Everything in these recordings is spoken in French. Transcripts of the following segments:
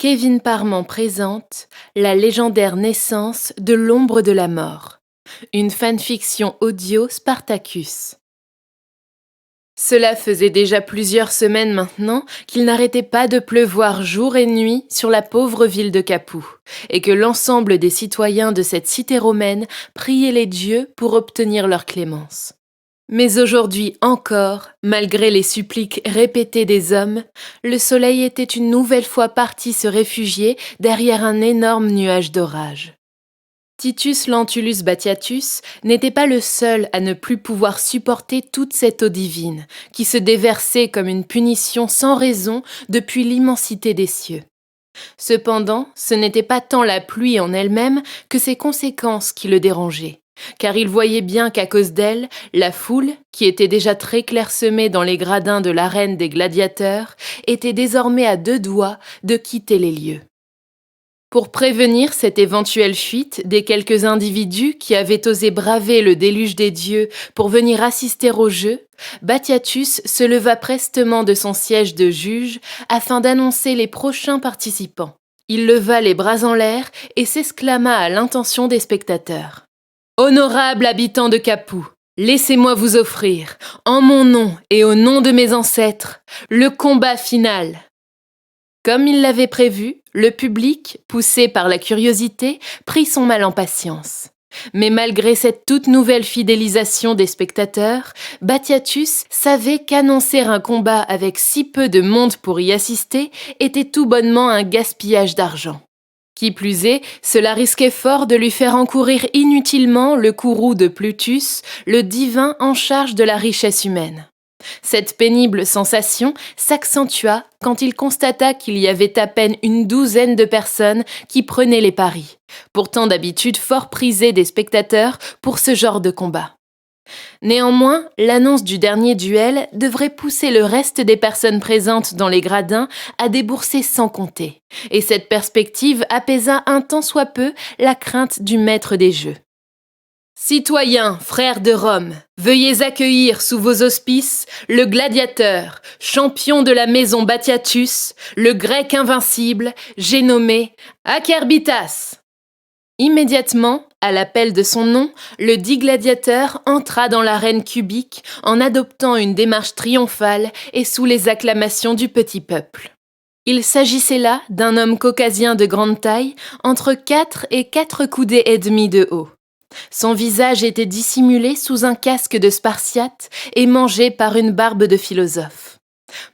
Kevin Parman présente La légendaire naissance de l'ombre de la mort, une fanfiction audio Spartacus. Cela faisait déjà plusieurs semaines maintenant qu'il n'arrêtait pas de pleuvoir jour et nuit sur la pauvre ville de Capoue, et que l'ensemble des citoyens de cette cité romaine priaient les dieux pour obtenir leur clémence. Mais aujourd'hui encore, malgré les suppliques répétées des hommes, le soleil était une nouvelle fois parti se réfugier derrière un énorme nuage d'orage. Titus Lentulus Batiatus n'était pas le seul à ne plus pouvoir supporter toute cette eau divine, qui se déversait comme une punition sans raison depuis l'immensité des cieux. Cependant, ce n'était pas tant la pluie en elle-même que ses conséquences qui le dérangeaient, car il voyait bien qu'à cause d'elle, la foule, qui était déjà très clairsemée dans les gradins de l'arène des gladiateurs, était désormais à deux doigts de quitter les lieux. Pour prévenir cette éventuelle fuite des quelques individus qui avaient osé braver le déluge des dieux pour venir assister au jeu, Batiatus se leva prestement de son siège de juge afin d'annoncer les prochains participants. Il leva les bras en l'air et s'exclama à l'intention des spectateurs. « Honorables habitants de Capoue, laissez-moi vous offrir, en mon nom et au nom de mes ancêtres, le combat final !» Comme il l'avait prévu, le public, poussé par la curiosité, prit son mal en patience. Mais malgré cette toute nouvelle fidélisation des spectateurs, Batiatus savait qu'annoncer un combat avec si peu de monde pour y assister était tout bonnement un gaspillage d'argent. Qui plus est, cela risquait fort de lui faire encourir inutilement le courroux de Plutus, le divin en charge de la richesse humaine. Cette pénible sensation s'accentua quand il constata qu'il y avait à peine une douzaine de personnes qui prenaient les paris, pourtant d'habitude fort prisés des spectateurs pour ce genre de combat. Néanmoins, l'annonce du dernier duel devrait pousser le reste des personnes présentes dans les gradins à débourser sans compter, et cette perspective apaisa un tant soit peu la crainte du maître des jeux. Citoyens, frères de Rome, veuillez accueillir sous vos auspices le gladiateur, champion de la maison Batiatus, le grec invincible, j'ai nommé Acherbitas. Immédiatement, à l'appel de son nom, le dit gladiateur entra dans l'arène cubique en adoptant une démarche triomphale et sous les acclamations du petit peuple. Il s'agissait là d'un homme caucasien de grande taille, entre 4 et 4 coudées et demie de haut. Son visage était dissimulé sous un casque de Spartiate et mangé par une barbe de philosophe.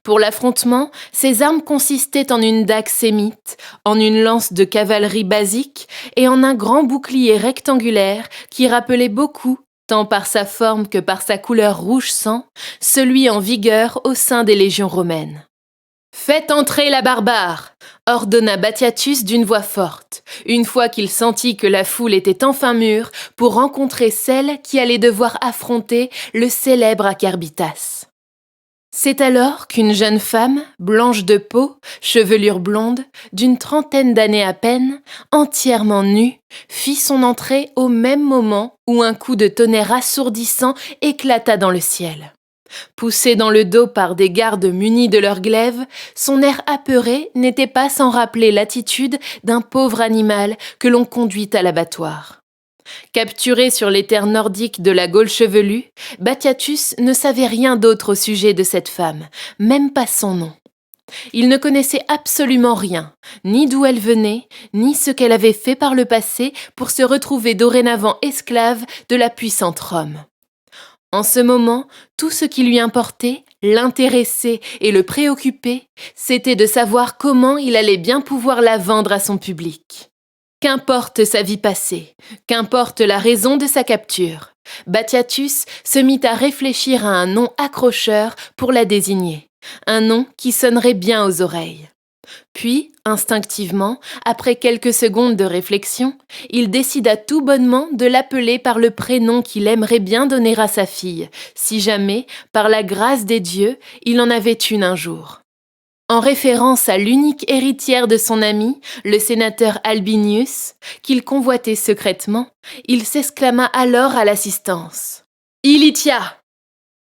Pour l'affrontement, ses armes consistaient en une dague sémite, en une lance de cavalerie basique et en un grand bouclier rectangulaire qui rappelait beaucoup, tant par sa forme que par sa couleur rouge sang, celui en vigueur au sein des légions romaines. « Faites entrer la barbare !» ordonna Batiatus d'une voix forte, une fois qu'il sentit que la foule était enfin mûre pour rencontrer celle qui allait devoir affronter le célèbre Acherbitas. C'est alors qu'une jeune femme, blanche de peau, chevelure blonde, d'une trentaine d'années à peine, entièrement nue, fit son entrée au même moment où un coup de tonnerre assourdissant éclata dans le ciel. Poussée dans le dos par des gardes munis de leurs glaives, son air apeuré n'était pas sans rappeler l'attitude d'un pauvre animal que l'on conduit à l'abattoir. Capturé sur les terres nordiques de la Gaule chevelue, Batiatus ne savait rien d'autre au sujet de cette femme, même pas son nom. Il ne connaissait absolument rien, ni d'où elle venait, ni ce qu'elle avait fait par le passé pour se retrouver dorénavant esclave de la puissante Rome. En ce moment, tout ce qui lui importait, l'intéressait et le préoccupait, c'était de savoir comment il allait bien pouvoir la vendre à son public. Qu'importe sa vie passée, qu'importe la raison de sa capture, Batiatus se mit à réfléchir à un nom accrocheur pour la désigner, un nom qui sonnerait bien aux oreilles. Puis, instinctivement, après quelques secondes de réflexion, il décida tout bonnement de l'appeler par le prénom qu'il aimerait bien donner à sa fille, si jamais, par la grâce des dieux, il en avait une un jour. En référence à l'unique héritière de son ami, le sénateur Albinius, qu'il convoitait secrètement, il s'exclama alors à l'assistance. « Ilitia !»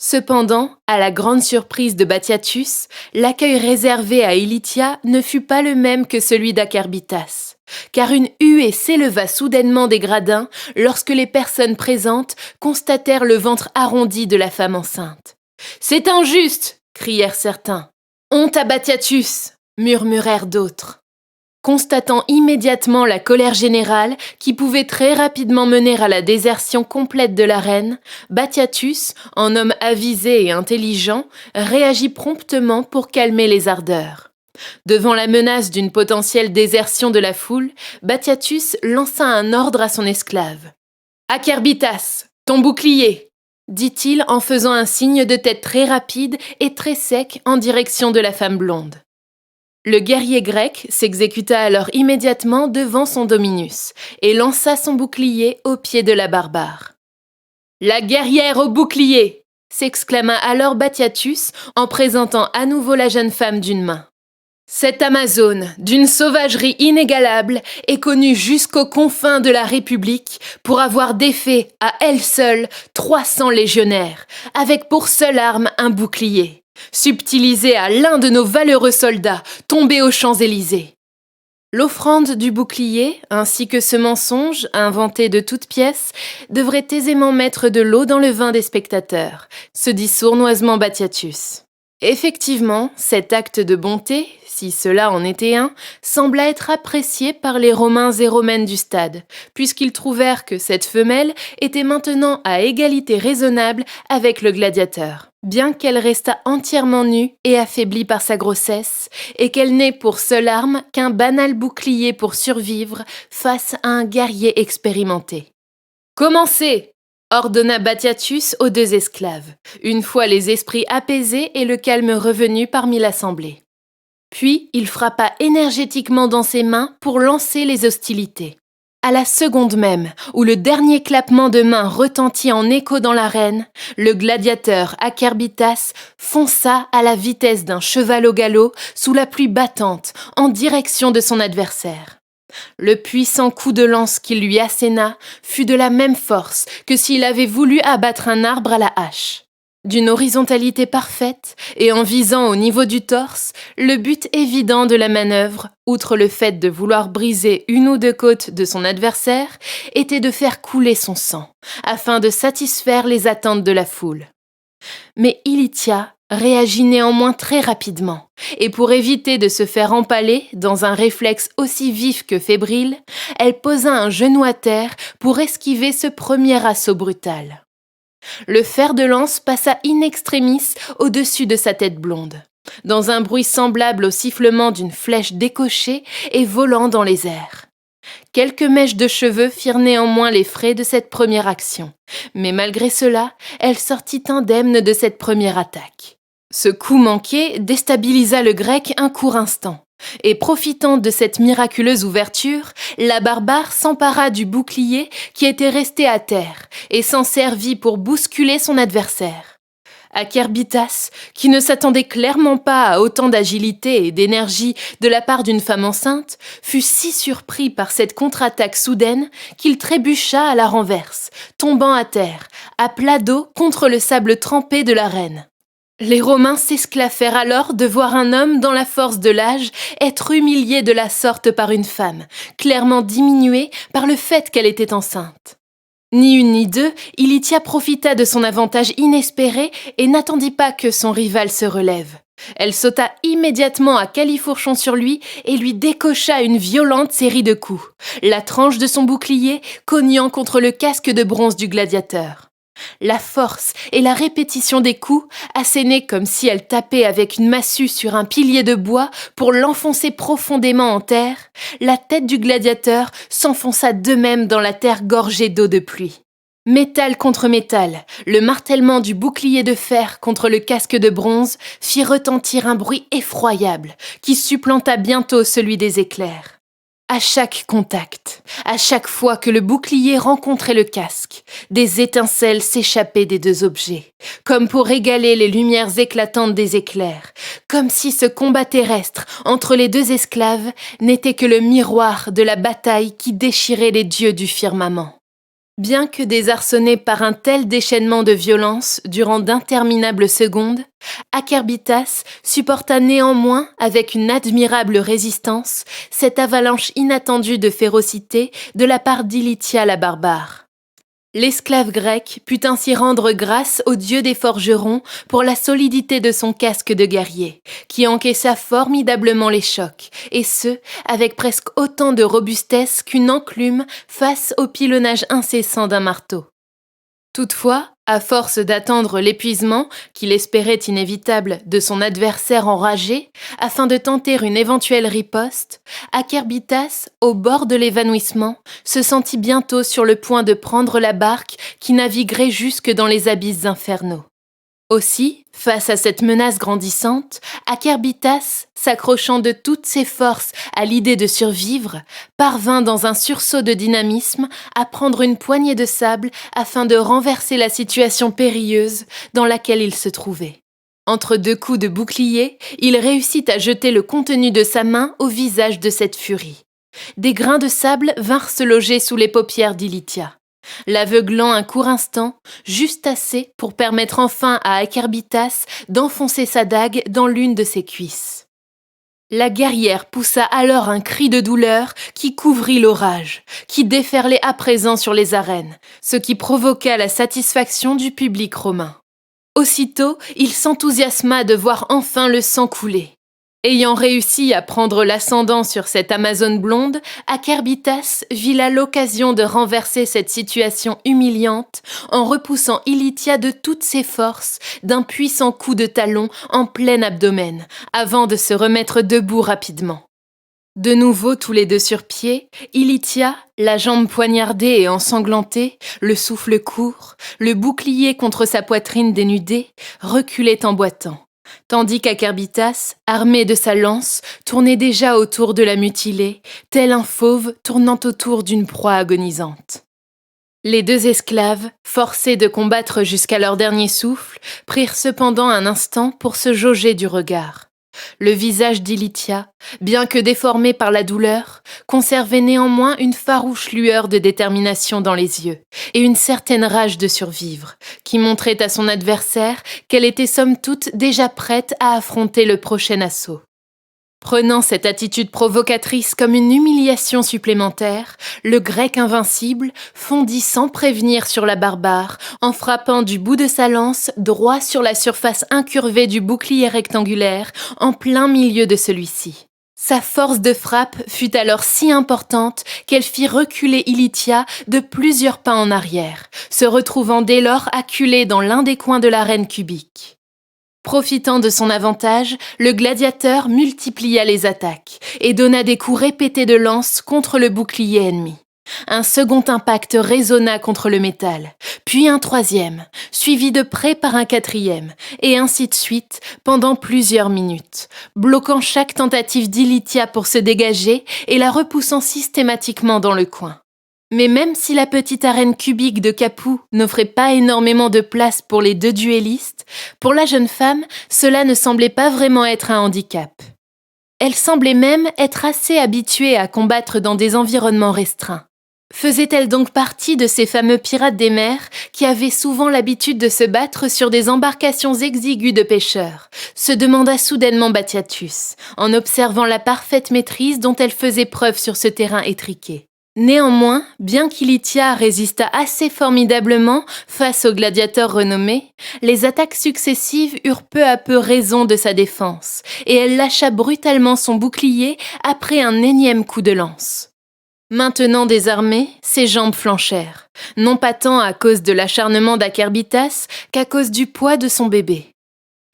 Cependant, à la grande surprise de Batiatus, l'accueil réservé à Ilitia ne fut pas le même que celui d'Acherbitas, car une huée s'éleva soudainement des gradins lorsque les personnes présentes constatèrent le ventre arrondi de la femme enceinte. « C'est injuste !» crièrent certains. « Honte à Batiatus !» murmurèrent d'autres. Constatant immédiatement la colère générale qui pouvait très rapidement mener à la désertion complète de la reine, Batiatus, en homme avisé et intelligent, réagit promptement pour calmer les ardeurs. Devant la menace d'une potentielle désertion de la foule, Batiatus lança un ordre à son esclave. « Acherbitas, ton bouclier !» dit-il en faisant un signe de tête très rapide et très sec en direction de la femme blonde. Le guerrier grec s'exécuta alors immédiatement devant son dominus et lança son bouclier au pied de la barbare. « La guerrière au bouclier !» s'exclama alors Batiatus en présentant à nouveau la jeune femme d'une main. Cette Amazone, d'une sauvagerie inégalable, est connue jusqu'aux confins de la République pour avoir défait à elle seule 300 légionnaires, avec pour seule arme un bouclier. Subtilisé à l'un de nos valeureux soldats tombés aux Champs-Élysées. L'offrande du bouclier, ainsi que ce mensonge, inventé de toutes pièces, devrait aisément mettre de l'eau dans le vin des spectateurs, se dit sournoisement Batiatus. Effectivement, cet acte de bonté, si cela en était un, sembla être apprécié par les Romains et Romaines du stade, puisqu'ils trouvèrent que cette femelle était maintenant à égalité raisonnable avec le gladiateur, bien qu'elle restât entièrement nue et affaiblie par sa grossesse, et qu'elle n'ait pour seule arme qu'un banal bouclier pour survivre face à un guerrier expérimenté. « Commencez !» ordonna Batiatus aux deux esclaves, une fois les esprits apaisés et le calme revenu parmi l'assemblée. Puis il frappa énergétiquement dans ses mains pour lancer les hostilités. À la seconde même, où le dernier clappement de main retentit en écho dans l'arène, le gladiateur Acherbitas fonça à la vitesse d'un cheval au galop sous la pluie battante en direction de son adversaire. Le puissant coup de lance qu'il lui asséna fut de la même force que s'il avait voulu abattre un arbre à la hache. D'une horizontalité parfaite et en visant au niveau du torse, le but évident de la manœuvre, outre le fait de vouloir briser une ou deux côtes de son adversaire, était de faire couler son sang, afin de satisfaire les attentes de la foule. Mais Ilitia réagit néanmoins très rapidement, et pour éviter de se faire empaler dans un réflexe aussi vif que fébrile, elle posa un genou à terre pour esquiver ce premier assaut brutal. Le fer de lance passa in extremis au-dessus de sa tête blonde, dans un bruit semblable au sifflement d'une flèche décochée et volant dans les airs. Quelques mèches de cheveux firent néanmoins les frais de cette première action, mais malgré cela, elle sortit indemne de cette première attaque. Ce coup manqué déstabilisa le grec un court instant, et profitant de cette miraculeuse ouverture, la barbare s'empara du bouclier qui était resté à terre et s'en servit pour bousculer son adversaire. Acherbitas, qui ne s'attendait clairement pas à autant d'agilité et d'énergie de la part d'une femme enceinte, fut si surpris par cette contre-attaque soudaine qu'il trébucha à la renverse, tombant à terre, à plat dos contre le sable trempé de l'arène. Les Romains s'esclaffèrent alors de voir un homme dans la force de l'âge être humilié de la sorte par une femme, clairement diminuée par le fait qu'elle était enceinte. Ni une ni deux, Ilitia profita de son avantage inespéré et n'attendit pas que son rival se relève. Elle sauta immédiatement à califourchon sur lui et lui décocha une violente série de coups, la tranche de son bouclier cognant contre le casque de bronze du gladiateur. La force et la répétition des coups, assénés comme si elle tapait avec une massue sur un pilier de bois pour l'enfoncer profondément en terre, la tête du gladiateur s'enfonça de même dans la terre gorgée d'eau de pluie. Métal contre métal, le martèlement du bouclier de fer contre le casque de bronze fit retentir un bruit effroyable qui supplanta bientôt celui des éclairs. À chaque contact, à chaque fois que le bouclier rencontrait le casque, des étincelles s'échappaient des deux objets, comme pour égaler les lumières éclatantes des éclairs, comme si ce combat terrestre entre les deux esclaves n'était que le miroir de la bataille qui déchirait les dieux du firmament. Bien que désarçonné par un tel déchaînement de violence durant d'interminables secondes, Akerbitas supporta néanmoins avec une admirable résistance cette avalanche inattendue de férocité de la part d'Ilitia la barbare. L'esclave grec put ainsi rendre grâce au dieu des forgerons pour la solidité de son casque de guerrier, qui encaissa formidablement les chocs, et ce, avec presque autant de robustesse qu'une enclume face au pilonnage incessant d'un marteau. Toutefois, à force d'attendre l'épuisement, qu'il espérait inévitable, de son adversaire enragé, afin de tenter une éventuelle riposte, Akerbitas, au bord de l'évanouissement, se sentit bientôt sur le point de prendre la barque qui naviguerait jusque dans les abysses infernaux. Aussi, face à cette menace grandissante, Akerbitas, s'accrochant de toutes ses forces à l'idée de survivre, parvint dans un sursaut de dynamisme à prendre une poignée de sable afin de renverser la situation périlleuse dans laquelle il se trouvait. Entre deux coups de bouclier, il réussit à jeter le contenu de sa main au visage de cette furie. Des grains de sable vinrent se loger sous les paupières d'Ilitia, l'aveuglant un court instant, juste assez pour permettre enfin à Akerbitas d'enfoncer sa dague dans l'une de ses cuisses. La guerrière poussa alors un cri de douleur qui couvrit l'orage, qui déferlait à présent sur les arènes, ce qui provoqua la satisfaction du public romain. Aussitôt, il s'enthousiasma de voir enfin le sang couler. Ayant réussi à prendre l'ascendant sur cette Amazone blonde, Akerbitas vit là l'occasion de renverser cette situation humiliante en repoussant Ilitia de toutes ses forces d'un puissant coup de talon en plein abdomen, avant de se remettre debout rapidement. De nouveau tous les deux sur pied, Ilitia, la jambe poignardée et ensanglantée, le souffle court, le bouclier contre sa poitrine dénudée, reculait en boitant. Tandis qu'Akerbitas, armé de sa lance, tournait déjà autour de la mutilée, tel un fauve tournant autour d'une proie agonisante. Les deux esclaves, forcés de combattre jusqu'à leur dernier souffle, prirent cependant un instant pour se jauger du regard. Le visage d'Ilitia, bien que déformé par la douleur, conservait néanmoins une farouche lueur de détermination dans les yeux et une certaine rage de survivre, qui montrait à son adversaire qu'elle était somme toute déjà prête à affronter le prochain assaut. Prenant cette attitude provocatrice comme une humiliation supplémentaire, le grec invincible fondit sans prévenir sur la barbare, en frappant du bout de sa lance droit sur la surface incurvée du bouclier rectangulaire, en plein milieu de celui-ci. Sa force de frappe fut alors si importante qu'elle fit reculer Ilitia de plusieurs pas en arrière, se retrouvant dès lors acculée dans l'un des coins de l'arène cubique. Profitant de son avantage, le gladiateur multiplia les attaques et donna des coups répétés de lance contre le bouclier ennemi. Un second impact résonna contre le métal, puis un troisième, suivi de près par un quatrième, et ainsi de suite pendant plusieurs minutes, bloquant chaque tentative d'Ilitia pour se dégager et la repoussant systématiquement dans le coin. Mais même si la petite arène cubique de Capoue n'offrait pas énormément de place pour les deux duellistes, pour la jeune femme, cela ne semblait pas vraiment être un handicap. Elle semblait même être assez habituée à combattre dans des environnements restreints. Faisait-elle donc partie de ces fameux pirates des mers qui avaient souvent l'habitude de se battre sur des embarcations exiguës de pêcheurs, se demanda soudainement Batiatus, en observant la parfaite maîtrise dont elle faisait preuve sur ce terrain étriqué. Néanmoins, bien qu'Ilitia résistât assez formidablement face au gladiateur renommé, les attaques successives eurent peu à peu raison de sa défense, et elle lâcha brutalement son bouclier après un énième coup de lance. Maintenant désarmée, ses jambes flanchèrent, non pas tant à cause de l'acharnement d'Akerbitas qu'à cause du poids de son bébé.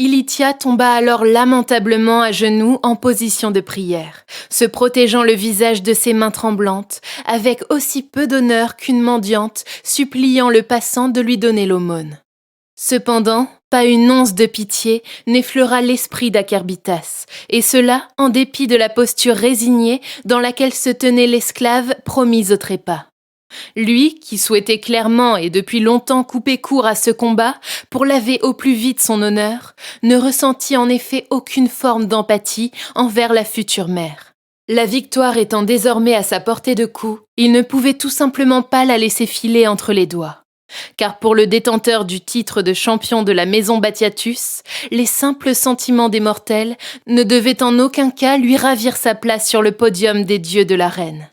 Ilitia tomba alors lamentablement à genoux en position de prière, se protégeant le visage de ses mains tremblantes, avec aussi peu d'honneur qu'une mendiante suppliant le passant de lui donner l'aumône. Cependant, pas une once de pitié n'effleura l'esprit d'Akerbitas, et cela en dépit de la posture résignée dans laquelle se tenait l'esclave promise au trépas. Lui, qui souhaitait clairement et depuis longtemps couper court à ce combat pour laver au plus vite son honneur, ne ressentit en effet aucune forme d'empathie envers la future mère. La victoire étant désormais à sa portée de coups, il ne pouvait tout simplement pas la laisser filer entre les doigts. Car pour le détenteur du titre de champion de la maison Batiatus, les simples sentiments des mortels ne devaient en aucun cas lui ravir sa place sur le podium des dieux de l'arène.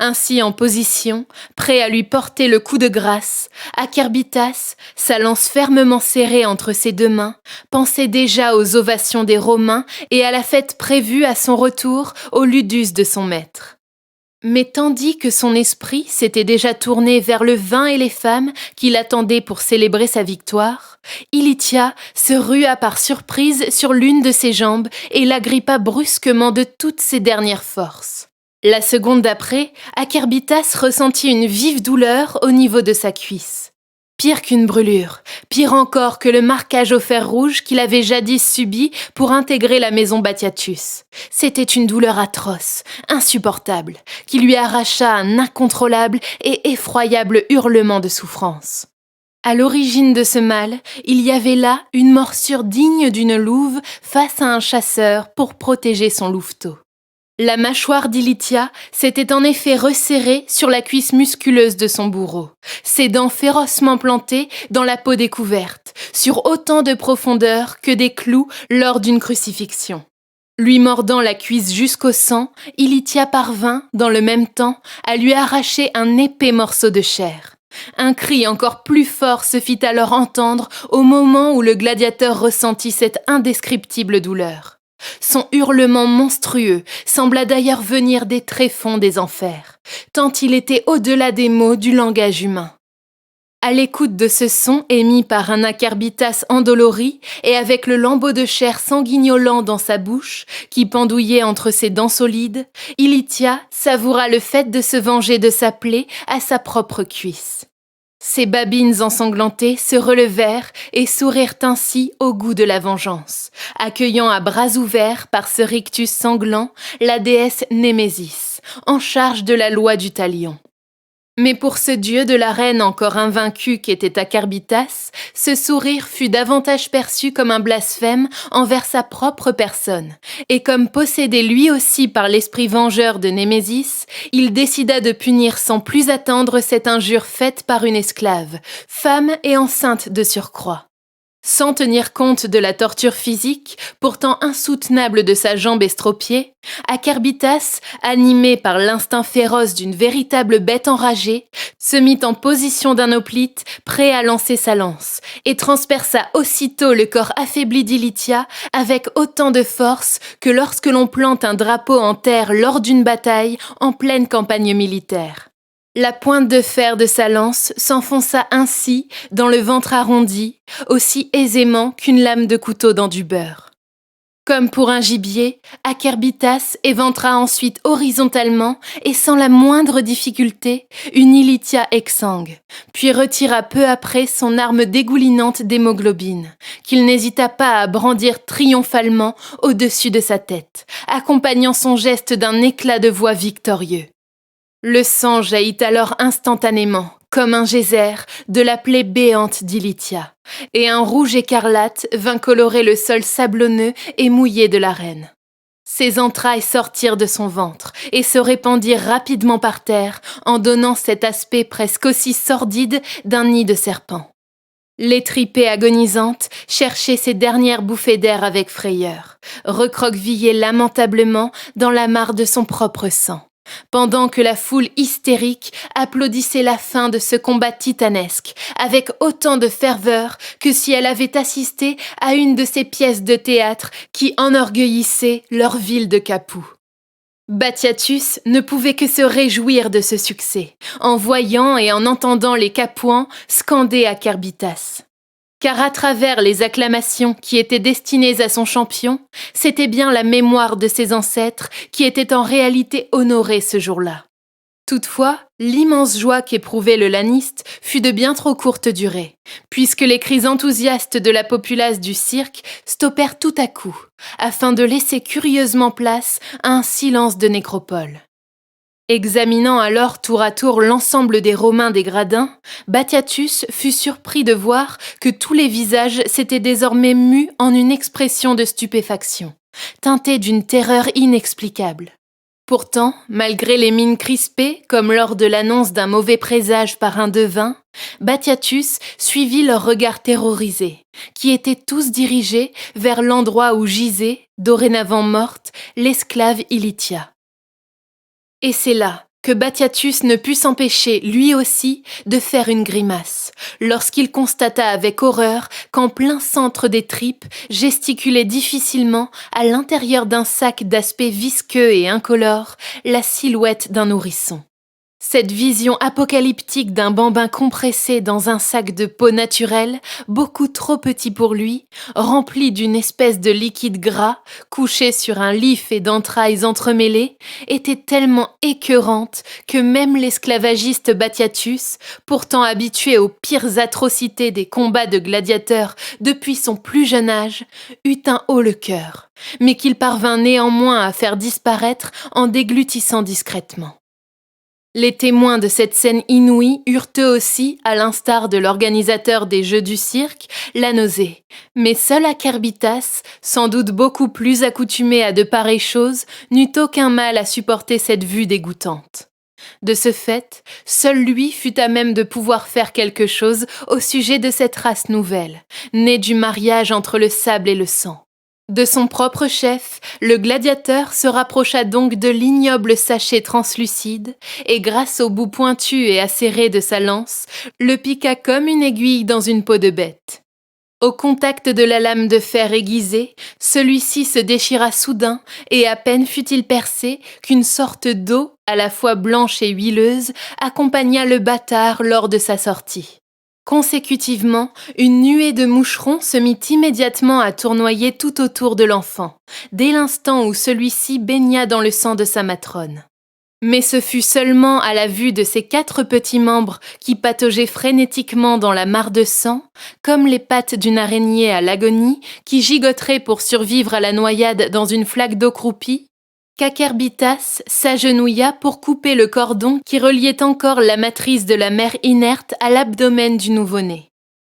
Ainsi en position, prêt à lui porter le coup de grâce, Acherbitas, sa lance fermement serrée entre ses deux mains, pensait déjà aux ovations des Romains et à la fête prévue à son retour au ludus de son maître. Mais tandis que son esprit s'était déjà tourné vers le vin et les femmes qui l'attendaient pour célébrer sa victoire, Ilitia se rua par surprise sur l'une de ses jambes et l'agrippa brusquement de toutes ses dernières forces. La seconde d'après, Acherbitas ressentit une vive douleur au niveau de sa cuisse. Pire qu'une brûlure, pire encore que le marquage au fer rouge qu'il avait jadis subi pour intégrer la maison Batiatus. C'était une douleur atroce, insupportable, qui lui arracha un incontrôlable et effroyable hurlement de souffrance. À l'origine de ce mal, il y avait là une morsure digne d'une louve face à un chasseur pour protéger son louveteau. La mâchoire d'Ilitia s'était en effet resserrée sur la cuisse musculeuse de son bourreau, ses dents férocement plantées dans la peau découverte, sur autant de profondeur que des clous lors d'une crucifixion. Lui mordant la cuisse jusqu'au sang, Ilitia parvint, dans le même temps, à lui arracher un épais morceau de chair. Un cri encore plus fort se fit alors entendre au moment où le gladiateur ressentit cette indescriptible douleur. Son hurlement monstrueux sembla d'ailleurs venir des tréfonds des enfers, tant il était au-delà des mots du langage humain. À l'écoute de ce son émis par un Acherbitas endolori et avec le lambeau de chair sanguignolant dans sa bouche, qui pendouillait entre ses dents solides, Ilitia savoura le fait de se venger de sa plaie à sa propre cuisse. Ses babines ensanglantées se relevèrent et sourirent ainsi au goût de la vengeance, accueillant à bras ouverts par ce rictus sanglant la déesse Némésis, en charge de la loi du talion. Mais pour ce dieu de l'arène encore invaincu qu'était Acherbitas, ce sourire fut davantage perçu comme un blasphème envers sa propre personne, et comme possédé lui aussi par l'esprit vengeur de Némésis, il décida de punir sans plus attendre cette injure faite par une esclave, femme et enceinte de surcroît. Sans tenir compte de la torture physique, pourtant insoutenable de sa jambe estropiée, Acherbitas, animé par l'instinct féroce d'une véritable bête enragée, se mit en position d'un hoplite, prêt à lancer sa lance, et transperça aussitôt le corps affaibli d'Ilitia avec autant de force que lorsque l'on plante un drapeau en terre lors d'une bataille en pleine campagne militaire. La pointe de fer de sa lance s'enfonça ainsi dans le ventre arrondi, aussi aisément qu'une lame de couteau dans du beurre. Comme pour un gibier, Acherbitas éventra ensuite horizontalement et sans la moindre difficulté une Ilitia exsangue, puis retira peu après son arme dégoulinante d'hémoglobine, qu'il n'hésita pas à brandir triomphalement au-dessus de sa tête, accompagnant son geste d'un éclat de voix victorieux. Le sang jaillit alors instantanément, comme un geyser, de la plaie béante d'Ilitia, et un rouge écarlate vint colorer le sol sablonneux et mouillé de l'arène. Ses entrailles sortirent de son ventre et se répandirent rapidement par terre en donnant cet aspect presque aussi sordide d'un nid de serpent. L'étripée agonisante cherchait ses dernières bouffées d'air avec frayeur, recroquevillée lamentablement dans la mare de son propre sang, pendant que la foule hystérique applaudissait la fin de ce combat titanesque avec autant de ferveur que si elle avait assisté à une de ces pièces de théâtre qui enorgueillissaient leur ville de Capoue. Batiatus ne pouvait que se réjouir de ce succès, en voyant et en entendant les Capouans scander Acherbitas. Car à travers les acclamations qui étaient destinées à son champion, c'était bien la mémoire de ses ancêtres qui était en réalité honorée ce jour-là. Toutefois, l'immense joie qu'éprouvait le laniste fut de bien trop courte durée, puisque les cris enthousiastes de la populace du cirque stoppèrent tout à coup, afin de laisser curieusement place à un silence de nécropole. Examinant alors tour à tour l'ensemble des Romains des gradins, Batiatus fut surpris de voir que tous les visages s'étaient désormais mus en une expression de stupéfaction, teintée d'une terreur inexplicable. Pourtant, malgré les mines crispées, comme lors de l'annonce d'un mauvais présage par un devin, Batiatus suivit leurs regards terrorisés, qui étaient tous dirigés vers l'endroit où gisait, dorénavant morte, l'esclave Ilitia. Et c'est là que Batiatus ne put s'empêcher, lui aussi, de faire une grimace, lorsqu'il constata avec horreur qu'en plein centre des tripes gesticulait difficilement, à l'intérieur d'un sac d'aspect visqueux et incolore, la silhouette d'un nourrisson. Cette vision apocalyptique d'un bambin compressé dans un sac de peau naturelle, beaucoup trop petit pour lui, rempli d'une espèce de liquide gras, couché sur un lit fait d'entrailles entremêlées, était tellement écœurante que même l'esclavagiste Batiatus, pourtant habitué aux pires atrocités des combats de gladiateurs depuis son plus jeune âge, eut un haut le cœur, mais qu'il parvint néanmoins à faire disparaître en déglutissant discrètement. Les témoins de cette scène inouïe eurent eux aussi, à l'instar de l'organisateur des Jeux du cirque, la nausée. Mais seul Acherbitas, sans doute beaucoup plus accoutumé à de pareilles choses, n'eut aucun mal à supporter cette vue dégoûtante. De ce fait, seul lui fut à même de pouvoir faire quelque chose au sujet de cette race nouvelle, née du mariage entre le sable et le sang. De son propre chef, le gladiateur se rapprocha donc de l'ignoble sachet translucide et grâce au bout pointu et acéré de sa lance, le piqua comme une aiguille dans une peau de bête. Au contact de la lame de fer aiguisée, celui-ci se déchira soudain et à peine fut-il percé qu'une sorte d'eau, à la fois blanche et huileuse, accompagna le bâtard lors de sa sortie. Consécutivement, une nuée de moucherons se mit immédiatement à tournoyer tout autour de l'enfant, dès l'instant où celui-ci baigna dans le sang de sa matrone. Mais ce fut seulement à la vue de ces 4 petits membres qui pataugeaient frénétiquement dans la mare de sang, comme les pattes d'une araignée à l'agonie qui gigoterait pour survivre à la noyade dans une flaque d'eau croupie, qu'Acherbitas s'agenouilla pour couper le cordon qui reliait encore la matrice de la mère inerte à l'abdomen du nouveau-né.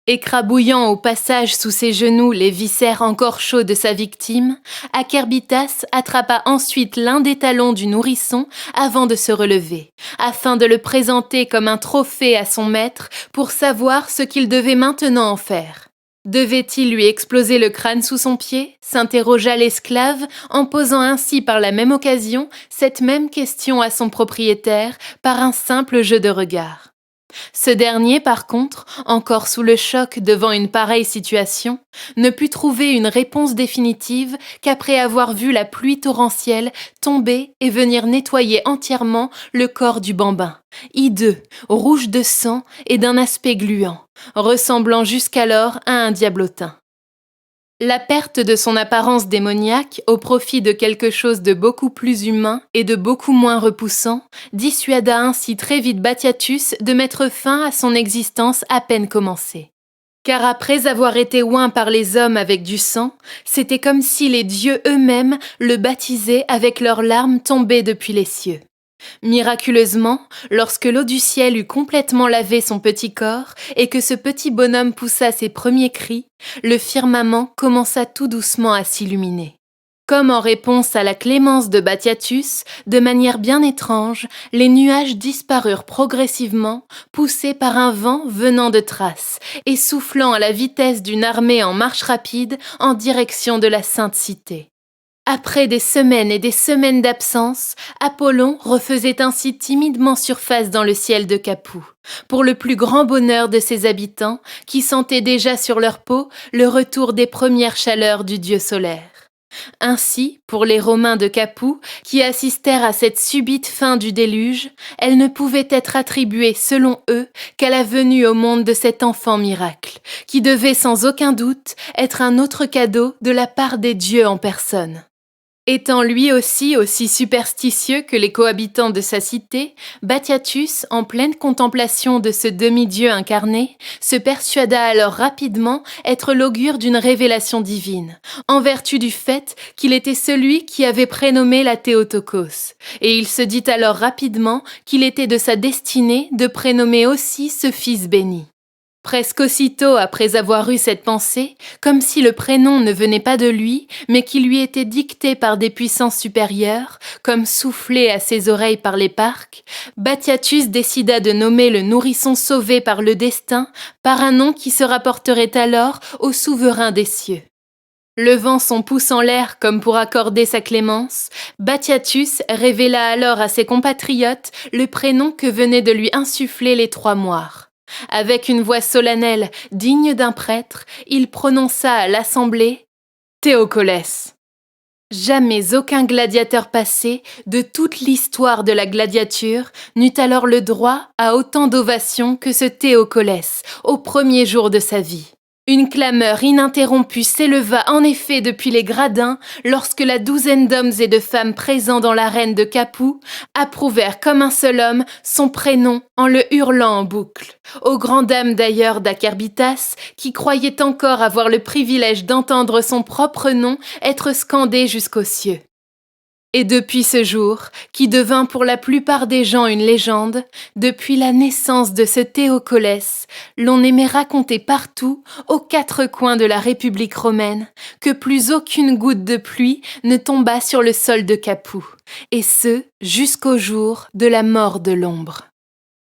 Écrabouillant au passage sous ses genoux les viscères encore chauds de sa victime, Acherbitas attrapa ensuite l'un des talons du nourrisson avant de se relever, afin de le présenter comme un trophée à son maître pour savoir ce qu'il devait maintenant en faire. Devait-il lui exploser le crâne sous son pied ? S'interrogea l'esclave en posant ainsi par la même occasion cette même question à son propriétaire par un simple jeu de regard. Ce dernier, par contre, encore sous le choc devant une pareille situation, ne put trouver une réponse définitive qu'après avoir vu la pluie torrentielle tomber et venir nettoyer entièrement le corps du bambin, hideux, rouge de sang et d'un aspect gluant, ressemblant jusqu'alors à un diablotin. La perte de son apparence démoniaque au profit de quelque chose de beaucoup plus humain et de beaucoup moins repoussant dissuada ainsi très vite Batiatus de mettre fin à son existence à peine commencée. Car après avoir été oint par les hommes avec du sang, c'était comme si les dieux eux-mêmes le baptisaient avec leurs larmes tombées depuis les cieux. Miraculeusement, lorsque l'eau du ciel eut complètement lavé son petit corps et que ce petit bonhomme poussa ses premiers cris, le firmament commença tout doucement à s'illuminer. Comme en réponse à la clémence de Batiatus, de manière bien étrange, les nuages disparurent progressivement, poussés par un vent venant de Thrace et soufflant à la vitesse d'une armée en marche rapide en direction de la Sainte Cité. Après des semaines et des semaines d'absence, Apollon refaisait ainsi timidement surface dans le ciel de Capoue, pour le plus grand bonheur de ses habitants, qui sentaient déjà sur leur peau le retour des premières chaleurs du dieu solaire. Ainsi, pour les Romains de Capoue, qui assistèrent à cette subite fin du déluge, elle ne pouvait être attribuée, selon eux, qu'à la venue au monde de cet enfant miracle, qui devait sans aucun doute être un autre cadeau de la part des dieux en personne. Étant lui aussi superstitieux que les cohabitants de sa cité, Batiatus, en pleine contemplation de ce demi-dieu incarné, se persuada alors rapidement être l'augure d'une révélation divine, en vertu du fait qu'il était celui qui avait prénommé la Théotokos, et il se dit alors rapidement qu'il était de sa destinée de prénommer aussi ce fils béni. Presque aussitôt après avoir eu cette pensée, comme si le prénom ne venait pas de lui, mais qui lui était dicté par des puissances supérieures, comme soufflé à ses oreilles par les parcs, Batiatus décida de nommer le nourrisson sauvé par le destin par un nom qui se rapporterait alors au souverain des cieux. Levant son pouce en l'air comme pour accorder sa clémence, Batiatus révéla alors à ses compatriotes le prénom que venaient de lui insuffler les trois moires. Avec une voix solennelle, digne d'un prêtre, il prononça à l'assemblée « Théocolès ». Jamais aucun gladiateur passé, de toute l'histoire de la gladiature, n'eut alors le droit à autant d'ovations que ce Théocolès, au premier jour de sa vie. Une clameur ininterrompue s'éleva en effet depuis les gradins lorsque la douzaine d'hommes et de femmes présents dans l'arène de Capoue approuvèrent comme un seul homme son prénom en le hurlant en boucle. Aux grandes dames d'ailleurs d'Acherbitas, qui croyaient encore avoir le privilège d'entendre son propre nom être scandé jusqu'aux cieux. Et depuis ce jour, qui devint pour la plupart des gens une légende, depuis la naissance de ce Théocolès, l'on aimait raconter partout, aux quatre coins de la République romaine, que plus aucune goutte de pluie ne tomba sur le sol de Capoue, et ce, jusqu'au jour de la mort de l'ombre.